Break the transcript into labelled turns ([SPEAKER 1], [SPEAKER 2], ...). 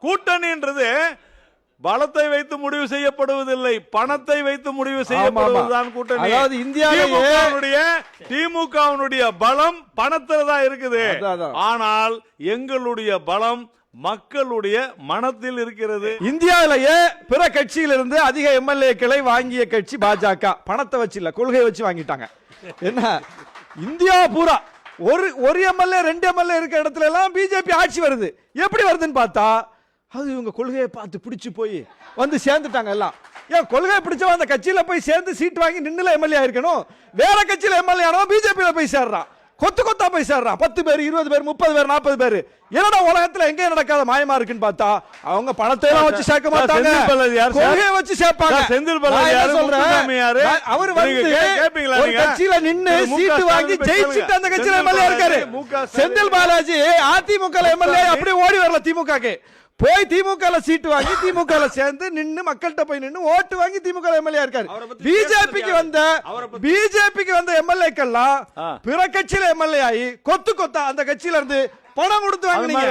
[SPEAKER 1] கூட்டணின்றது பலத்தை வைத்து முடிவு செய்யப்படுவதில்லை, பணத்தை வைத்து முடிவு செய்யப்படுவதுதான் கூட்டணி.
[SPEAKER 2] அதாவது இந்தியாவிலேயே
[SPEAKER 1] திமுகவினுடைய பலம் பணத்தில் தான் இருக்குது. ஆனால் எங்களுடைய பலம் மக்களுடைய மனத்தில் இருக்கிறது.
[SPEAKER 2] இந்தியாவிலேயே பிற கட்சியிலிருந்து அதிக எம்எல்ஏக்களை வாங்கிய கட்சி பாஜக. பணத்தை வச்சு இல்ல, கொள்கையை வச்சு வாங்கிட்டாங்க. என்ன இந்தியா பூரா ஒரு எம்எல்ஏ 2 எம்எல்ஏ இருக்க இடத்துல எல்லாம் பிஜேபி ஆட்சி வருது. எப்படி வருதுன்னு பார்த்தா அது இவங்க கொள்கையை பார்த்து பிடிச்சு போய் வந்து சேர்ந்துட்டாங்க எல்லாம். ஏன் கொள்கையை பிடிச்சவன் அந்த கட்சியில போய் சேர்ந்து சீட் வாங்கி நின்னுல எம்எல்ஏ இருக்கணும், வேற கட்சியில எம்எல்ஏ ஆனவன் பிஜேபியில போய் சேர்றான், கொத்து கொத்தா போய் சேர்றான். 10 பேர் 20 பேர் 30 பேர் 40 பேர். என்னடா உலகத்துல எங்க நடக்காத மாயமா இருக்குன்னு பார்த்தா அவங்க பணத்தை எல்லாம் வச்சு சேர்க்க மாட்டாங்க, கொள்கையை வச்சு சேர்ப்பாங்க.
[SPEAKER 1] செந்தில் பாலாஜி யாரு?
[SPEAKER 2] அவர் வந்து ஒரு கட்சியில நின்னு சீட் வாங்கி ஜெயிச்சிட்டு அந்த கட்சியில எம்எல்ஏ இருக்காரு. செந்தில் பாலாஜி அதிமுக எம்எல்ஏ அப்படியே ஓடி வரல திமுகக்கு, போய் திமுக சீட்டு வாங்கி திமுக சேர்ந்து நின்னு மக்கள்கிட்ட போய் நின்னு ஓட்டு வாங்கி திமுக எம்எல்ஏ இருக்காரு. பிஜேபிக்கு வந்த எம்எல்ஏக்கெல்லாம் பிற கட்சியில எம்எல்ஏ ஆகி கொத்து கொத்தா அந்த கட்சியில இருந்து பணம் கொடுத்து வாங்கினீங்க.